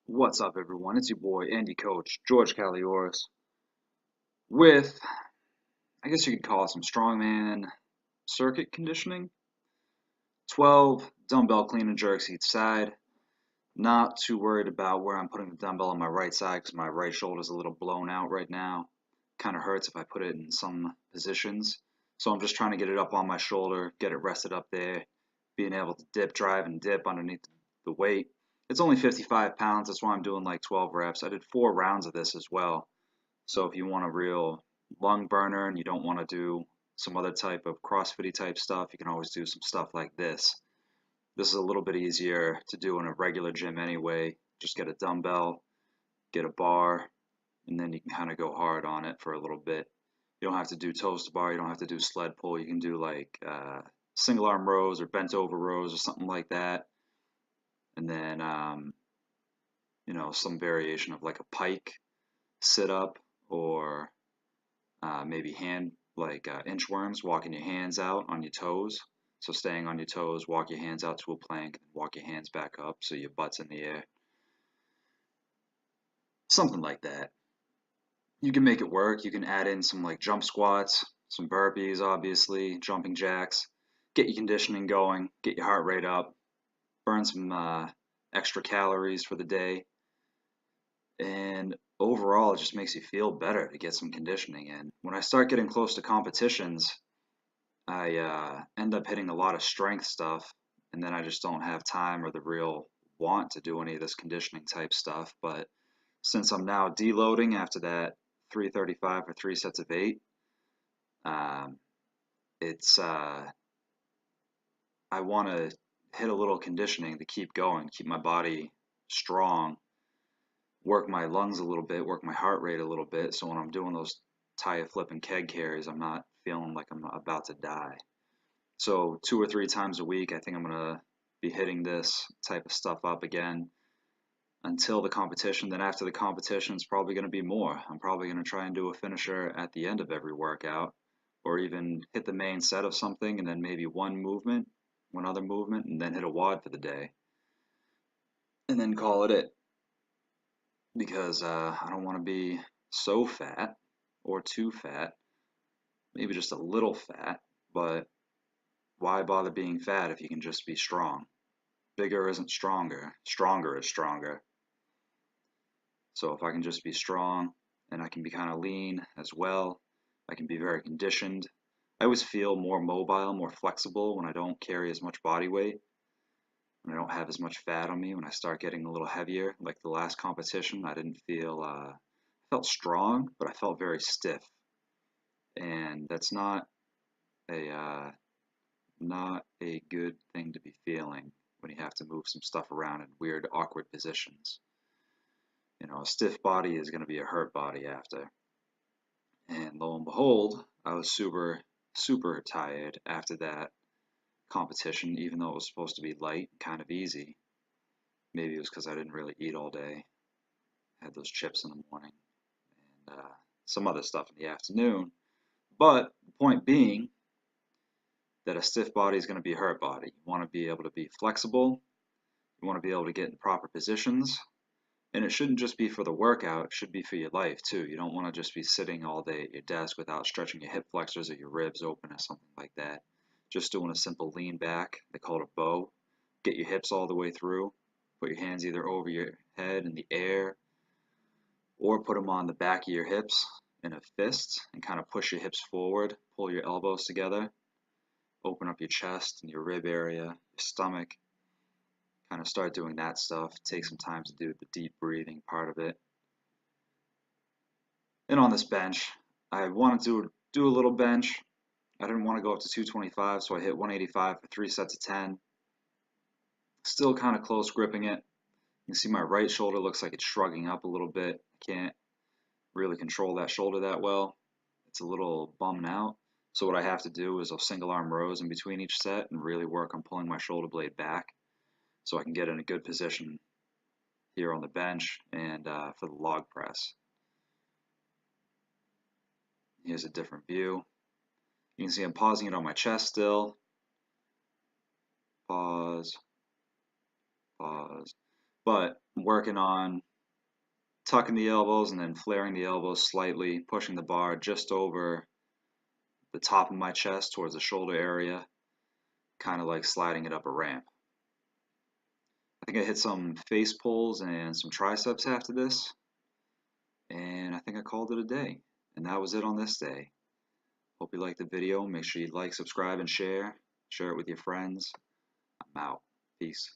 What's up, everyone? It's your boy and your coach, George Calioris, with, I guess you could call it some strongman circuit conditioning. 12 dumbbell clean and jerks each side. Not too worried about where I'm putting the dumbbell on my right side because my right shoulder is a little blown out right now. Kind of hurts if I put it in some positions. So I'm just trying to get it up on my shoulder, get it rested up there, being able to dip, drive, and dip underneath the weight. It's only 55 pounds, that's why I'm doing like 12 reps. I did 4 rounds of this as well. So if you want a real lung burner and you don't want to do some other type of CrossFit type stuff, you can always do some stuff like this. This is a little bit easier to do in a regular gym anyway. Just get a dumbbell, get a bar, and then you can kind of go hard on it for a little bit. You don't have to do toes to bar, you don't have to do sled pull. You can do like single arm rows or bent over rows or something like that. And then, some variation of like a pike sit up or maybe hand like inchworms, walking your hands out on your toes. So staying on your toes, walk your hands out to a plank, walk your hands back up so your butt's in the air. Something like that. You can make it work. You can add in some like jump squats, some burpees, obviously, jumping jacks. Get your conditioning going, get your heart rate up, burn some extra calories for the day. And overall, it just makes you feel better to get some conditioning in. When I start getting close to competitions, I end up hitting a lot of strength stuff, and then I just don't have time or the real want to do any of this conditioning type stuff. But since I'm now deloading after that 335 or 3 sets of 8, um, it's I want to hit a little conditioning to keep going, keep my body strong, work my lungs a little bit, work my heart rate a little bit, so when I'm doing those tire flip and keg carries, I'm not feeling like I'm about to die. So 2 or 3 times a week, I think I'm gonna be hitting this type of stuff up again until the competition. Then after the competition, it's probably gonna be more. I'm probably gonna try and do a finisher at the end of every workout, or even hit the main set of something and then maybe one other movement, and then hit a WOD for the day, and then call it because I don't want to be so fat or too fat, maybe just a little fat, but why bother being fat if you can just be strong? Bigger isn't stronger, stronger is stronger. So if I can just be strong and I can be kind of lean as well, I can be very conditioned. I always feel more mobile, more flexible when I don't carry as much body weight, when I don't have as much fat on me, when I start getting a little heavier. Like the last competition, I didn't feel, I felt strong, but I felt very stiff. And that's not a good thing to be feeling when you have to move some stuff around in weird, awkward positions. A stiff body is going to be a hurt body after. And lo and behold, I was super, super tired after that competition, even though it was supposed to be light, kind of easy. Maybe it was because I didn't really eat all day. I had those chips in the morning and some other stuff in the afternoon. But the point being that a stiff body is going to be a hurt body. You want to be able to be flexible. You want to be able to get in proper positions. And it shouldn't just be for the workout, it should be for your life too. You don't want to just be sitting all day at your desk without stretching your hip flexors or your ribs open or something like that. Just doing a simple lean back, they call it a bow. Get your hips all the way through. Put your hands either over your head in the air or put them on the back of your hips in a fist and kind of push your hips forward. Pull your elbows together. Open up your chest and your rib area, your stomach. Kind of start doing that stuff. Take some time to do the deep breathing part of it. And on this bench, I wanted to do a little bench. I didn't want to go up to 225, so I hit 185 for 3 sets of 10. Still kind of close gripping it. You can see my right shoulder looks like it's shrugging up a little bit. I can't really control that shoulder that well. It's a little bumming out. So what I have to do is a single arm rows in between each set and really work on pulling my shoulder blade back so I can get in a good position here on the bench and for the log press. Here's a different view. You can see I'm pausing it on my chest still. Pause, pause. but I'm working on tucking the elbows and then flaring the elbows slightly, pushing the bar just over the top of my chest towards the shoulder area, kind of like sliding it up a ramp. I think I hit some face pulls and some triceps after this, and I think I called it a day. And that was it on this day. Hope you liked the video. Make sure you like, subscribe, and share. Share it with your friends. I'm out. Peace.